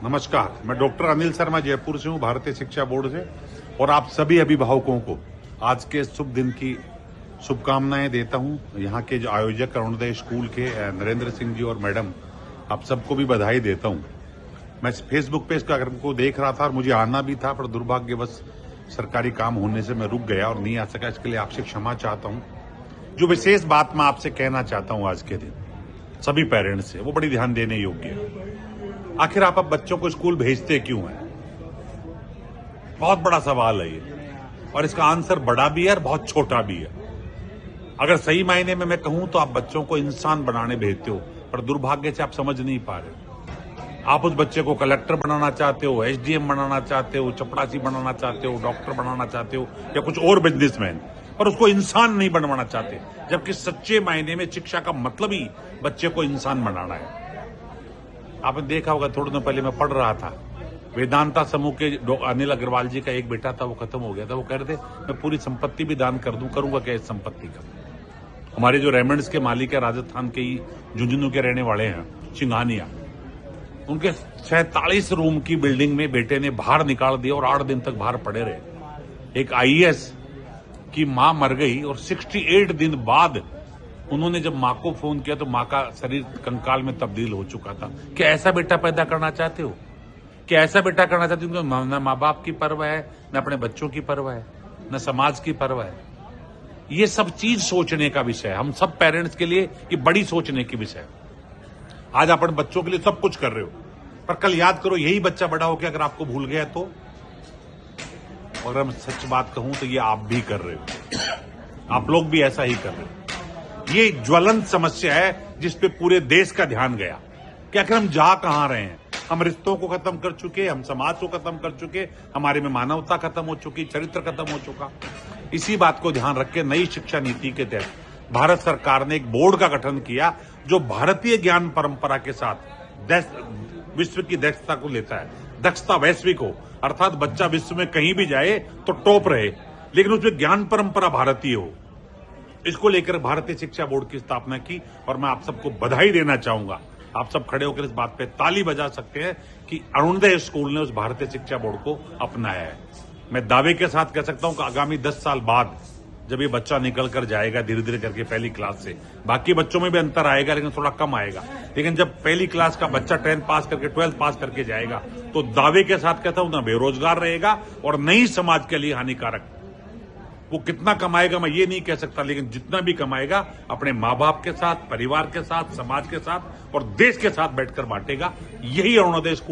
नमस्कार, मैं डॉक्टर अनिल शर्मा जयपुर से हूँ, भारतीय शिक्षा बोर्ड से। और आप सभी अभिभावकों को आज के शुभ दिन की शुभकामनाएं देता हूँ। यहाँ के जो आयोजक अरुणोदय स्कूल के नरेंद्र सिंह जी और मैडम, आप सबको भी बधाई देता हूँ। मैं फेसबुक पे इस कार्यक्रम को देख रहा था और मुझे आना भी था, पर दुर्भाग्यवश सरकारी काम होने से मैं रुक गया और नहीं आ सका। इसके लिए आपसे क्षमा चाहता हूँ। जो विशेष बात मैं आपसे कहना चाहता हूँ आज के दिन सभी पेरेंट्स से, वो बड़ी ध्यान देने योग्य है। आखिर आप अब बच्चों को स्कूल भेजते क्यों हैं? बहुत बड़ा सवाल है ये, और इसका आंसर बड़ा भी है और बहुत छोटा भी है। अगर सही मायने में मैं कहूं तो आप बच्चों को इंसान बनाने भेजते हो, पर दुर्भाग्य से आप समझ नहीं पा रहे। आप उस बच्चे को कलेक्टर बनाना चाहते हो, एसडीएम बनाना चाहते हो, चपड़ासी बनाना चाहते हो, डॉक्टर बनाना चाहते हो, या कुछ और बिजनेसमैन, और उसको इंसान नहीं बनवाना चाहते। जबकि सच्चे मायने में शिक्षा का मतलब ही बच्चे को इंसान बनाना है। आपने देखा होगा, थोड़े दिन पहले मैं पढ़ रहा था, वेदांता समूह के अनिल अग्रवाल जी का एक बेटा था, वो खत्म हो गया था। वो कह रहे थे मैं पूरी संपत्ति भी दान कर दूं, करूंगा क्या इस संपत्ति का। हमारे जो रेमंड्स के मालिक है, राजस्थान के ही झुंझुनू के रहने वाले हैं, सिंघानिया, उनके 47 रूम की बिल्डिंग में बेटे ने बाहर निकाल दिया और 8 दिन तक बाहर पड़े रहे। एक आईएएस की मां मर गई और 68 दिन बाद उन्होंने जब मां को फोन किया तो मां का शरीर कंकाल में तब्दील हो चुका था। क्या ऐसा बेटा पैदा करना चाहते हो? क्या ऐसा बेटा करना चाहते हो? न माँ बाप की परवाह है, न अपने बच्चों की परवाह है, न समाज की परवाह है। ये सब चीज सोचने का विषय है। हम सब पेरेंट्स के लिए ये बड़ी सोचने की विषय है। आज आप अपने बच्चों के लिए सब कुछ कर रहे हो, पर कल याद करो यही बच्चा बड़ा होकर अगर आपको भूल गया तो। और अगर मैं सच बात कहूं तो ये आप भी कर रहे हो, आप लोग भी ऐसा ही कर रहे हो। ये ज्वलंत समस्या है जिस पे पूरे देश का ध्यान गया कि आखिर हम जा कहां रहे हैं। हम रिश्तों को खत्म कर चुके, हम समाज को खत्म कर चुके, हमारे में मानवता खत्म हो चुकी, चरित्र खत्म हो चुका। इसी बात को ध्यान रख के नई शिक्षा नीति के तहत भारत सरकार ने एक बोर्ड का गठन किया जो भारतीय ज्ञान परंपरा के साथ विश्व की दक्षता को लेता है। दक्षता वैश्विक हो, अर्थात बच्चा विश्व में कहीं भी जाए तो टॉप रहे, लेकिन उसमें ज्ञान परंपरा भारतीय हो। इसको लेकर भारतीय शिक्षा बोर्ड की स्थापना की और मैं आप सबको बधाई देना चाहूंगा। आप सब खड़े होकर इस बात पे ताली बजा सकते हैं कि अरुणोदय स्कूल ने उस भारतीय शिक्षा बोर्ड को अपनाया है। मैं दावे के साथ कह सकता हूं कि आगामी 10 साल बाद जब ये बच्चा निकल कर जाएगा धीरे धीरे करके पहली क्लास से, बाकी बच्चों में भी अंतर आएगा लेकिन थोड़ा कम आएगा, लेकिन जब पहली क्लास का बच्चा 10th पास करके 12th पास करके जाएगा तो दावे के साथ कहता हूं ना बेरोजगार रहेगा और नई समाज के लिए हानिकारक। वो कितना कमाएगा मैं ये नहीं कह सकता, लेकिन जितना भी कमाएगा अपने माँ बाप के साथ, परिवार के साथ, समाज के साथ और देश के साथ बैठकर बांटेगा। यही अरुणोदय स्कूल